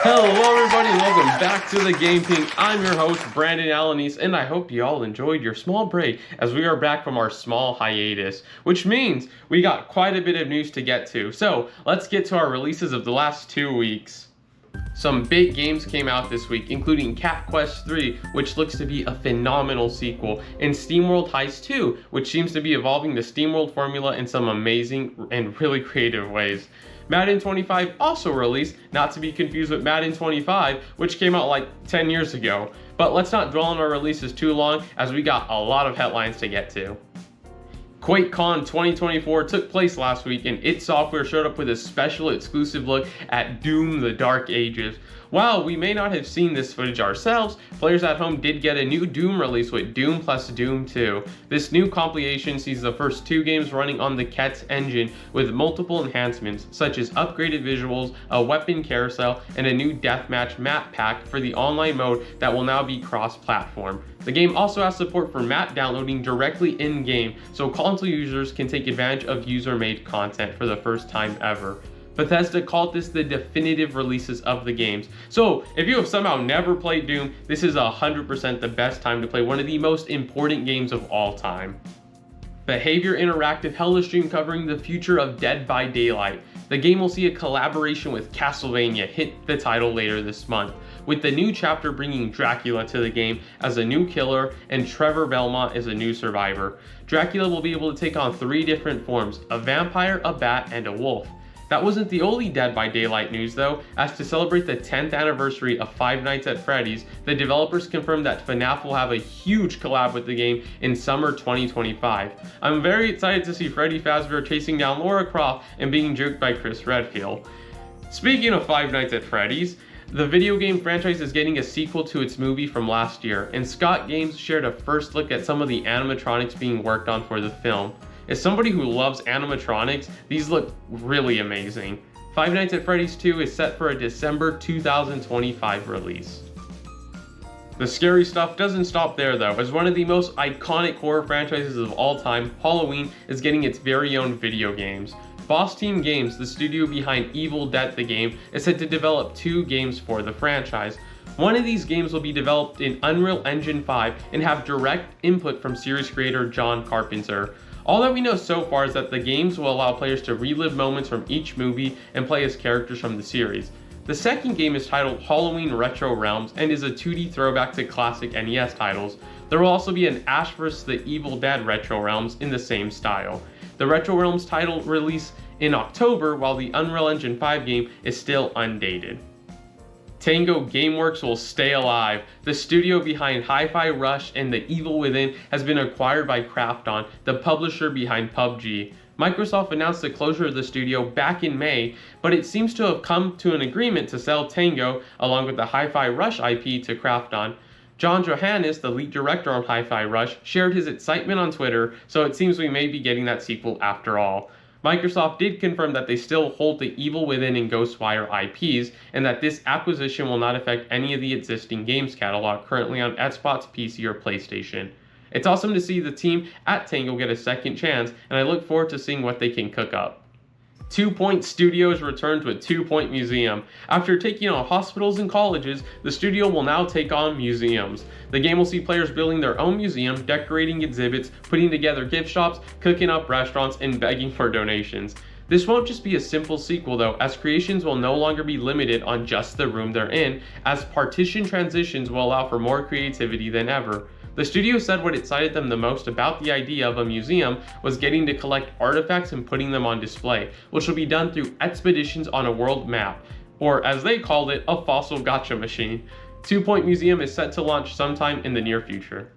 Hello everybody and welcome back to the Game Ping. I'm your host Brandon Alanis and I hope you all enjoyed your small break as we are back from our small hiatus, which means we got quite a bit of news to get to. So let's get to our releases of the last 2 weeks. Some big games came out this week, including Cat Quest 3, which looks to be a phenomenal sequel, and SteamWorld Heist 2, which seems to be evolving the SteamWorld formula in some amazing and really creative ways. Madden 25 also released, not to be confused with Madden 25, which came out like 10 years ago. But let's not dwell on our releases too long, as we got a lot of headlines to get to. QuakeCon 2024 took place last week, and id Software showed up with a special exclusive look at Doom: The Dark Ages. While we may not have seen this footage ourselves, players at home did get a new Doom release with Doom plus Doom 2. This new compilation sees the first 2 games running on the KETS engine with multiple enhancements, such as upgraded visuals, a weapon carousel, and a new deathmatch map pack for the online mode that will now be cross-platform. The game also has support for map downloading directly in-game, so console users can take advantage of user-made content for the first time ever. Bethesda called this the definitive releases of the games. So if you have somehow never played Doom, this is 100% the best time to play one of the most important games of all time. Behavior Interactive held a stream covering the future of Dead by Daylight. The game will see a collaboration with Castlevania hit the title later this month, with the new chapter bringing Dracula to the game as a new killer and Trevor Belmont as a new survivor. Dracula will be able to take on 3 different forms: a vampire, a bat, and a wolf. That wasn't the only Dead by Daylight news though, as to celebrate the 10th anniversary of Five Nights at Freddy's, the developers confirmed that FNAF will have a huge collab with the game in summer 2025. I'm very excited to see Freddy Fazbear chasing down Lara Croft and being joked by Chris Redfield. Speaking of Five Nights at Freddy's, the video game franchise is getting a sequel to its movie from last year, and Scott Games shared a first look at some of the animatronics being worked on for the film. As somebody who loves animatronics, these look really amazing. Five Nights at Freddy's 2 is set for a December 2025 release. The scary stuff doesn't stop there though, as one of the most iconic horror franchises of all time, Halloween, is getting its very own video games. Boss Team Games, the studio behind Evil Dead the game, is set to develop 2 games for the franchise. One of these games will be developed in Unreal Engine 5 and have direct input from series creator John Carpenter. All that we know so far is that the games will allow players to relive moments from each movie and play as characters from the series. The second game is titled Halloween Retro Realms and is a 2D throwback to classic NES titles. There will also be an Ash vs. the Evil Dead Retro Realms in the same style. The Retro Realms title release in October, while the Unreal Engine 5 game is still undated. Tango GameWorks will stay alive. The studio behind Hi-Fi Rush and The Evil Within has been acquired by Krafton, the publisher behind PUBG. Microsoft announced the closure of the studio back in May, but it seems to have come to an agreement to sell Tango along with the Hi-Fi Rush IP to Krafton. John Johannes, the lead director on Hi-Fi Rush, shared his excitement on Twitter, so it seems we may be getting that sequel after all. Microsoft did confirm that they still hold the Evil Within and Ghostwire IPs, and that this acquisition will not affect any of the existing games catalog currently on Xbox, PC, or PlayStation. It's awesome to see the team at Tango get a second chance, and I look forward to seeing what they can cook up. 2 Point Studios returns with 2 Point Museum. After taking on hospitals and colleges, the studio will now take on museums. The game will see players building their own museum, decorating exhibits, putting together gift shops, cooking up restaurants, and begging for donations. This won't just be a simple sequel though, as creations will no longer be limited on just the room they're in, as partition transitions will allow for more creativity than ever. The studio said what excited them the most about the idea of a museum was getting to collect artifacts and putting them on display, which will be done through expeditions on a world map, or as they called it, a fossil gotcha machine. 2 Point Museum is set to launch sometime in the near future.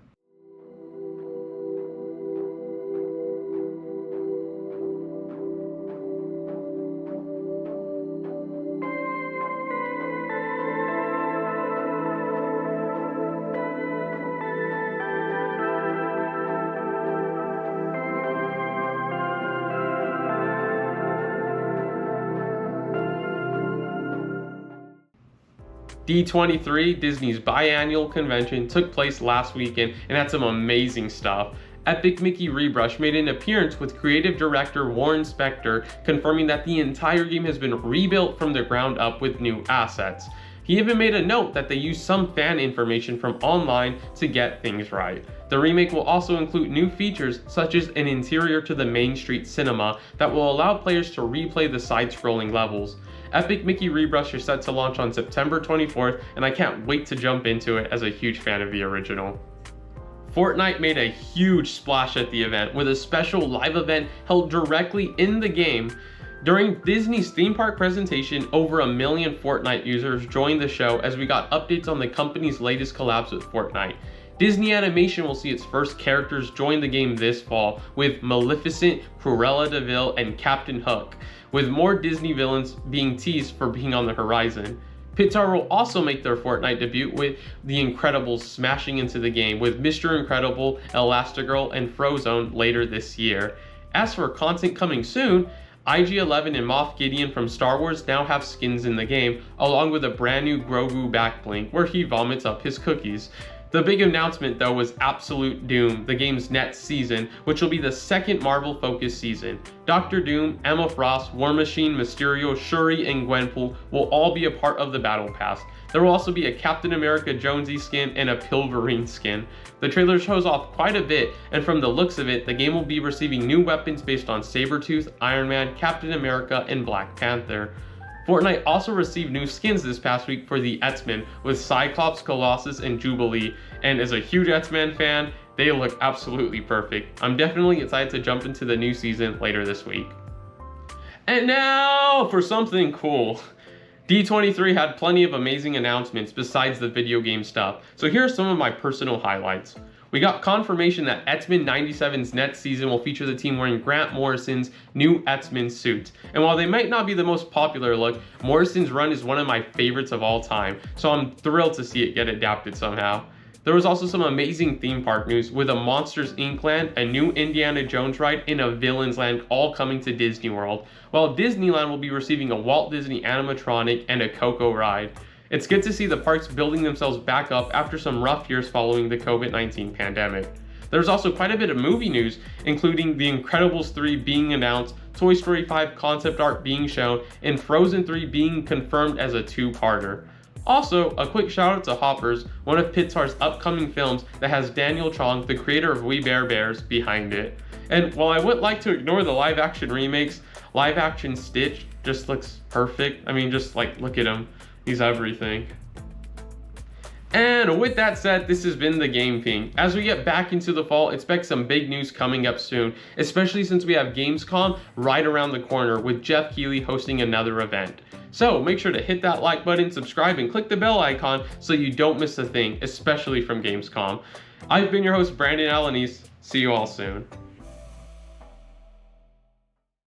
D23, Disney's biannual convention, took place last weekend and had some amazing stuff. Epic Mickey Rebrush made an appearance with creative director Warren Spector, confirming that the entire game has been rebuilt from the ground up with new assets. He even made a note that they use some fan information from online to get things right. The remake will also include new features such as an interior to the Main Street cinema that will allow players to replay the side-scrolling levels. Epic Mickey Rebrush is set to launch on September 24th, and I can't wait to jump into it as a huge fan of the original. Fortnite made a huge splash at the event with a special live event held directly in the game. During Disney's theme park presentation, over 1 million Fortnite users joined the show as we got updates on the company's latest collabs with Fortnite. Disney Animation will see its first characters join the game this fall, with Maleficent, Cruella de Vil, and Captain Hook, with more Disney villains being teased for being on the horizon. Pixar will also make their Fortnite debut with The Incredibles smashing into the game, with Mr. Incredible, Elastigirl, and Frozone later this year. As for content coming soon, IG-11 and Moff Gideon from Star Wars now have skins in the game, along with a brand new Grogu backbling where he vomits up his cookies. The big announcement though was Absolute Doom, the game's next season, which will be the second Marvel-focused season. Doctor Doom, Emma Frost, War Machine, Mysterio, Shuri, and Gwenpool will all be a part of the Battle Pass. There will also be a Captain America Jonesy skin and a Pilverine skin. The trailer shows off quite a bit, and from the looks of it, the game will be receiving new weapons based on Sabretooth, Iron Man, Captain America, and Black Panther. Fortnite also received new skins this past week for the X-Men with Cyclops, Colossus, and Jubilee, and as a huge X-Men fan, they look absolutely perfect. I'm definitely excited to jump into the new season later this week. And now for something cool. D23 had plenty of amazing announcements besides the video game stuff, so here are some of my personal highlights. We got confirmation that X-Men 97's next season will feature the team wearing Grant Morrison's new X-Men suit. And while they might not be the most popular look, Morrison's run is one of my favorites of all time, so I'm thrilled to see it get adapted somehow. There was also some amazing theme park news with a Monsters Inc. land, a new Indiana Jones ride, and a Villains Land all coming to Disney World, while Disneyland will be receiving a Walt Disney animatronic and a Coco ride. It's good to see the parks building themselves back up after some rough years following the COVID-19 pandemic. There's also quite a bit of movie news, including The Incredibles 3 being announced, Toy Story 5 concept art being shown, and Frozen 3 being confirmed as a two-parter. Also, a quick shout out to Hoppers, one of Pixar's upcoming films that has Daniel Chong, the creator of We Bare Bears, behind it. And while I would like to ignore the live action remakes, live action Stitch just looks perfect. I mean, just like, look at him. He's everything. And with that said, this has been the Game Ping. As we get back into the fall, expect some big news coming up soon, especially since we have Gamescom right around the corner with Jeff Keighley hosting another event. So make sure to hit that like button, subscribe, and click the bell icon so you don't miss a thing, especially from Gamescom. I've been your host, Brandon Alanis. See you all soon.